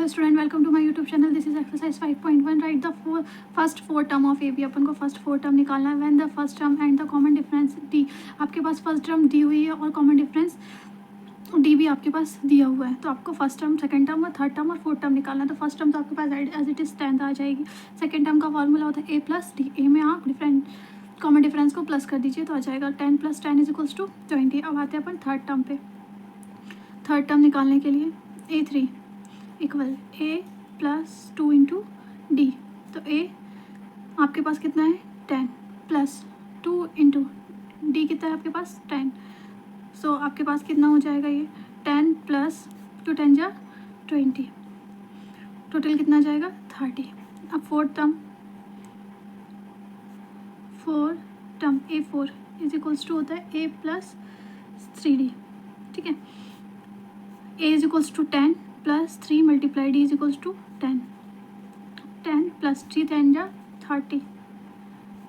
Student, welcome to my YouTube channel. This is exercise 5.1। Write the first four term of A B. अपन को first four term निकालना है। When the first term and the common difference D. आपके पास first term दी हुई है और common difference D भी आपके पास दिया हुआ है। तो आपको फर्स्ट टर्म, सेकंड टर्म और थर्ड टर्म और फोर्थ टर्म निकालना है। तो फर्स्ट टर्म तो आपके पास एज इट इज 10 आ जाएगी। सेकंड टर्म का फॉर्मूला होता है ए प्लस डी। ए में आप डिफरेंट कॉमन डिफरेंस को प्लस कर दीजिए तो आ जाएगा 10 + 10 = 20। अब आते हैं अपन थर्ड टर्म पे। थर्ड टर्म निकालने के लिए A3 इक्वल A + 2 × D। तो A आपके पास कितना है 10 + 2 × D कितना है आपके पास 10। सो आपके पास कितना हो जाएगा ये 10 + 2 10 जा 20। टोटल कितना जाएगा 30। अब फोर्थ टर्म A4 = होता है A + 3D। ठीक है, A = 10 + 3 × D = 10। 10 + 3 10 जा 30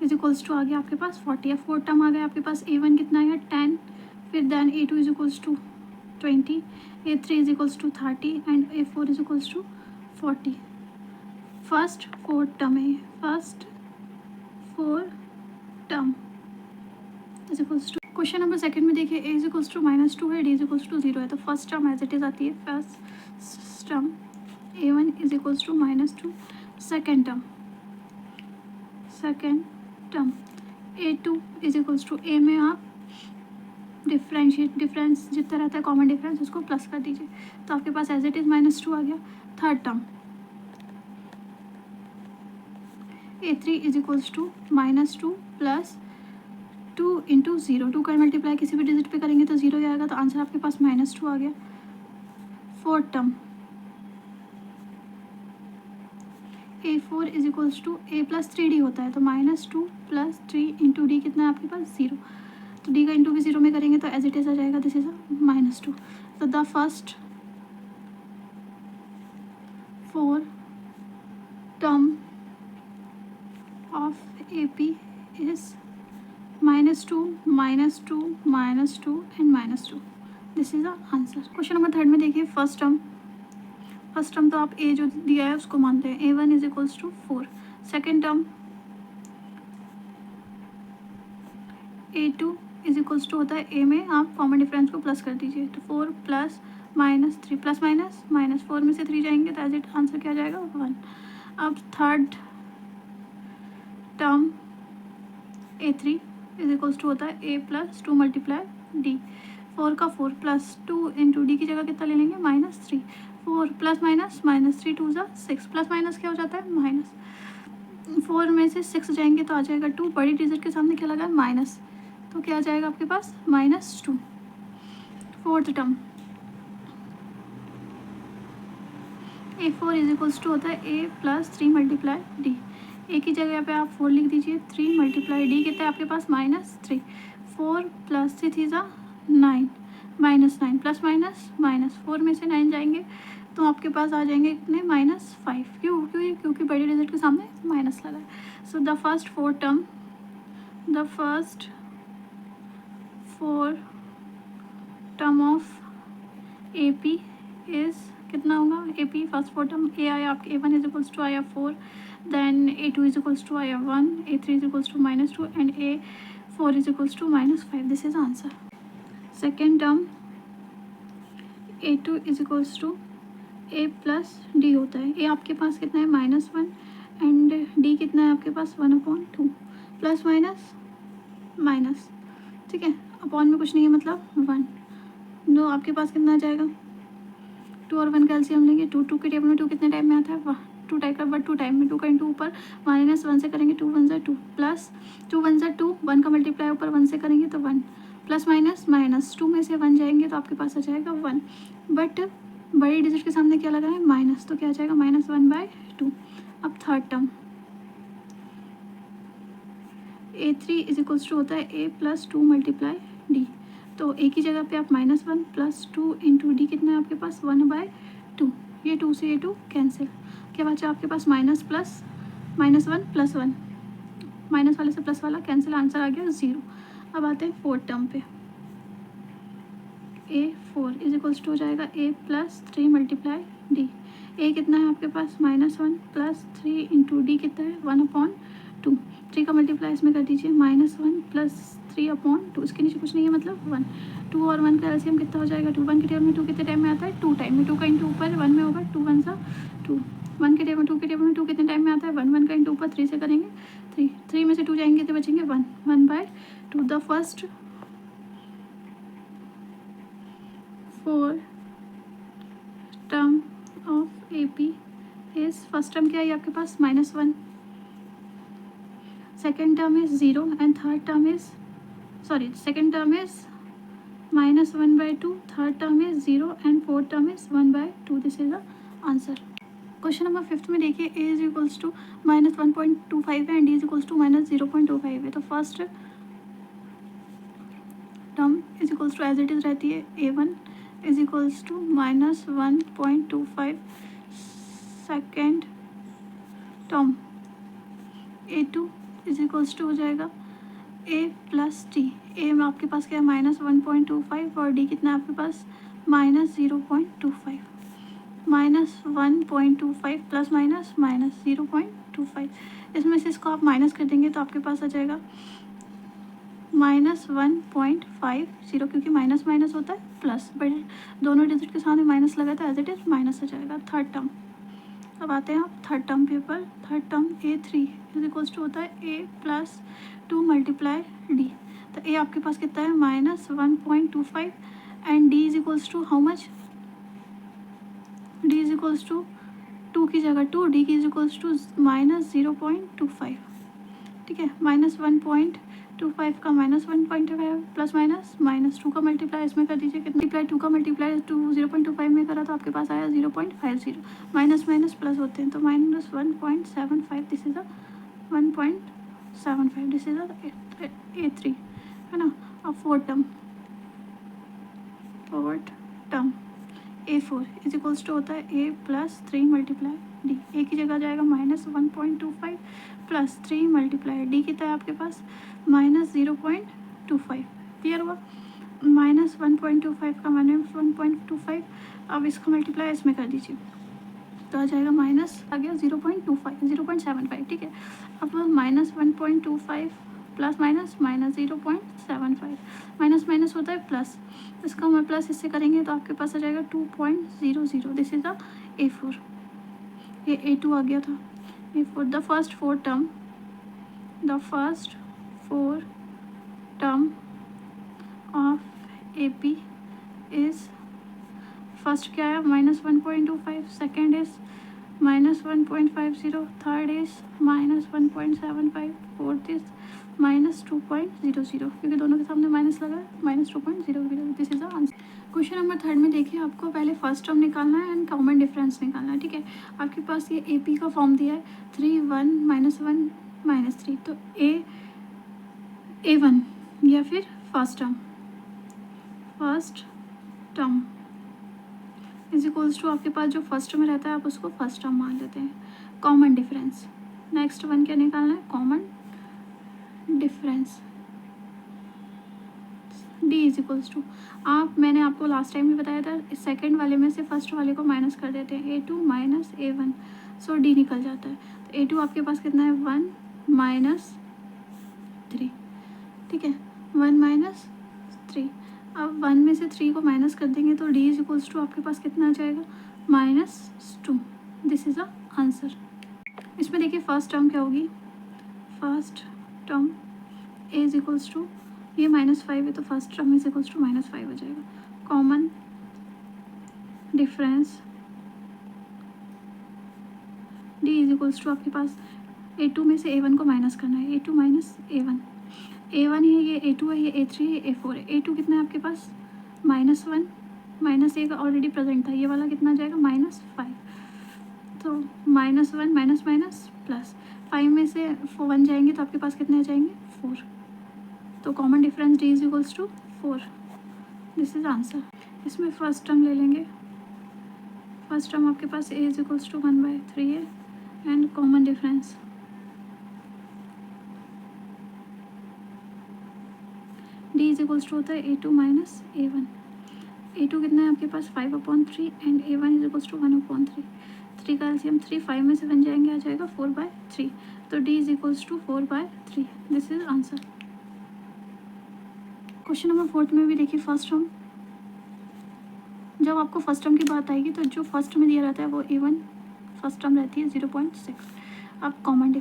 = आ गया आपके पास 40। अब फोर्थ टर्म आ गया आपके पास A1 कितना है 10, फिर then A2 = 20, A3 = 30 and A4 = 40। First fourth term है। First four term question number second में देखिए A = -2 है, D = 0 है। तो first term as it is आती है। First term A1 = -2। Second term A2 = A में आप डिफरेंस जितना रहता है कॉमन डिफरेंस उसको प्लस कर दीजिए तो आपके पास एज इट इज -2 आ गया। Third term A3 = -2 + 2 × 0। 2 का मल्टीप्लाई किसी भी डिजिट पे करेंगे तो 0 ही आएगा। तो आंसर आपके पास -2 आ गया। Fourth term A4 = A + 3D होता है। तो -2 + 3 × D कितना है आपके पास 0। तो D का इंटू भी 0 में करेंगे तो एज इट इज आ जाएगा। This is -2। तो the first four term of AP is -2 -2 -2 and -2। This is the answer. Question number third में देखिए फर्स्ट टर्म तो आप A जो दिया है उसको मानते हैं। A1 = 4। सेकेंड टर्म A2 = होता है A में आप कॉमन डिफरेंस को प्लस कर दीजिए। तो 4 + -3 + -4 में से 3 जाएंगे तो एज इट आंसर क्या जाएगा 1। अब थर्ड टर्म A3 = होता है A + 2 × D। 4 का 4 + 2 × D की जगह कितना ले लेंगे -3। 4 + -3 2 = 6 +- क्या हो जाता है माइनस। 4 में से 6 जाएंगे तो आ जाएगा 2। बड़ी डिजिट के सामने क्या लगा है माइनस, तो क्या आ जाएगा आपके पास -2। फोर्थ टर्म A4 = होता है A + 3 × D। ए की जगह पे आप 4 लिख दीजिए। 3 × D कितना है आपके पास -3। 4 + 3 = 9 -9 +- 4 में से 9 जाएंगे तो आपके पास आ जाएंगे कितने -5। क्योंकि बड़ी डिजिट के सामने माइनस लगा है। So the first four term of AP is कितना होगा। AP first four term A आया आपके A1 = आया 4, देन A2 = आया 1, A3 = -2 and A4 = -5। This is answer. Second term A2 = A + D होता है। A आपके पास कितना है -1 एंड D कितना है आपके पास 1/2 प्लस माइनस। ठीक है, अपॉन में कुछ नहीं है मतलब 1। तो आपके पास कितना आ जाएगा 2 और 1 का एलसीएम लेंगे। 2 के टेबल में 2 कितने टाइम में आता है 2 टाइप का, बट 2 टाइम में 2 का इंटू ऊपर -1 से करेंगे 2 × 1 = 2 प्लस 2 × 1 = 2, 1 का मल्टीप्लाई ऊपर 1 से करेंगे तो 1 प्लस 2 में से 1 जाएंगे तो आपके पास आ जाएगा 1। बट बड़ी डिजिट के सामने क्या लगा है माइनस, तो क्या आ जाएगा -1/2। अब थर्ड टर्म A3 = होता है A + 2 × D। तो A की जगह पे आप -1 + 2 × D कितना है आपके पास 1/2। ये 2 से ये 2 कैंसिल, क्या बचा आपके पास माइनस प्लस -1 + 1, माइनस वाले से प्लस वाला कैंसिल, आंसर आ गया 0। अब आते हैं फोर्थ टर्म पे। A4 = हो जाएगा A + 3 × D। ए कितना है आपके पास -1 प्लस 3 इंटू डी कितना है 1/2। 3 का मल्टीप्लाई इसमें कर दीजिए, -1 प्लस 3/2, इसके नीचे कुछ नहीं है मतलब 1। 2 और 1 का एलसीएम कितना हो जाएगा, 2 1 के टेबल में 2 कितने टाइम में आता है, 2 टाइम में। 2 का इंटू ऊपर 1 में होगा, 2 1 सा 2। 1 के टेबल में 2 के टेबल में 2 कितने टाइम में आता है, 1 1 का इंटू ऊपर 3 से करेंगे 3। 3 में से 2 जाएंगे तो बचेंगे 1 1/2। The first 4 term of AP is, first term क्या है आपके पास -1, second term is 0 and third term is second term is -1/2, third term is 0 and fourth term is 1/2। This is the answer. Question number 5 में देखिए a is equals to -1.25 है and d is equals to -0.25 है। तो first term is equals to as it is रहती है a1 is equals to -1.25, second term a2 is equals to हो जाएगा a plus T. ए में आपके पास क्या है -1.25 और डी कितना है आपके पास -0.25। -1.25 प्लस माइनस -0.25, इसमें से इसको आप माइनस कर देंगे तो आपके पास आ जाएगा -1.50, क्योंकि माइनस माइनस होता है प्लस, बट दोनों डिजिट के सामने माइनस लगा था एज इट इज माइनस आ जाएगा। थर्ड टर्म, अब आते हैं आप थर्ड टर्म के ऊपर। Third term a3 is equals to होता है a प्लस 2 मल्टीप्लाई डी। तो a आपके पास कितना है -1.25 and d is equals to how much, d is equals to 2 की जगह 2, d की इज इक्वल्स टू -0.25। ठीक है, -1.25 का -1.25 प्लस -2 का मल्टीप्लाई इसमें कर दीजिए, कितना मल्टीप्लाई 2 का मल्टीप्लाई 0.25 में करा तो आपके पास आया 0.50। माइनस माइनस प्लस होते हैं तो -1.75, this is a 1.75, this is a3 है ना। अब fourth term a4 is equals to होता है a plus 3 multiply d. A की जगह जाएगा -1.25 प्लस 3 मल्टीप्लाई डी कितना है आपके पास -0.25। क्लियर हुआ, -1.25 का -1.25, अब इसका मल्टीप्लाई इसमें कर दीजिए तो आ जाएगा माइनस आ गया 0.75। ठीक है, अब -1.25 प्लस माइनस -0.75, माइनस माइनस होता है प्लस, इसका हम प्लस इससे करेंगे तो आपके पास आ जाएगा 2.00। दिस इज द a4, ये a2 आ गया था a4। The first four term of AP is, first क्या है -1.25, second is -1.50, third is -1.75, fourth is -2.00, क्योंकि दोनों के सामने माइनस लगा है -2.00। This is the answer. Question number 3 में देखिए आपको पहले फर्स्ट टर्म निकालना है एंड कॉमन डिफरेंस निकालना है। ठीक है, आपके पास ये AP का फॉर्म दिया है 3 1 -1 -3, तो A1 या फिर first term is equals to, आपके पास जो फर्स्ट में रहता है आप उसको फर्स्ट टर्म मान लेते हैं। कॉमन डिफरेंस, नेक्स्ट वन क्या निकालना है, common difference d is equals to, मैंने आपको लास्ट टाइम भी बताया था इस सेकेंड वाले में से फर्स्ट वाले को माइनस कर देते हैं, a2 माइनस a1, सो d निकल जाता है। तो a2 आपके पास कितना है 1 -3। ठीक है, 1 -3, अब 1 में से 3 को माइनस कर देंगे तो d इज इक्वल्स टू आपके पास कितना आ जाएगा -2। This is the answer. इसमें देखिए फर्स्ट टर्म क्या होगी, first term a is equals to, ये -5 है तो first term is equals to -5 हो जाएगा। Common difference d is equals to, आपके पास a2 में से a1 को माइनस करना है, a2 माइनस a1, a1 है ये, a2 है ये, a3 है, a4 है। a2 कितना है आपके पास -1, -1 ऑलरेडी प्रेजेंट था, ये वाला कितना आ जाएगा -5, तो -1 माइनस माइनस प्लस, 5 में से 1 जाएंगे तो आपके पास कितने आ जाएंगे 4, तो common difference d is equals to 4। This is answer. इसमें फर्स्ट टर्म ले लेंगे, फर्स्ट टर्म आपके पास a इज इक्वल्स टू 1/3 है and common difference d is equals to होता है a2 माइनस a1। a2 कितना है आपके पास 5/3 and a1 is equals to 1/3। 3 का एलसीएम 3, 5 में से 1 जाएंगे, आ जाएगा 4/3। तो D is equals to 4/3। This is answer. Question number 4 में भी देखिए फर्स्ट टर्म, जब आपको फर्स्ट टर्म की बात आएगी तो जो फर्स्ट में दिया रहता है वो A1 फर्स्ट टर्म रहती है 0.6। अब common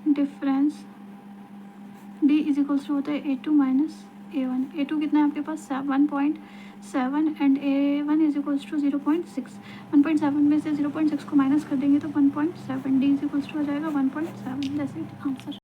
difference D is equals to होता है A2 माइनस A1। A2 कितना है आपके पास 1.7 and A1 is equals to 0.6। 1.7 में से 0.6 को माइनस कर देंगे तो 1.7। D इज इक्वल्स टू हो जाएगा 1.7। That's it answer.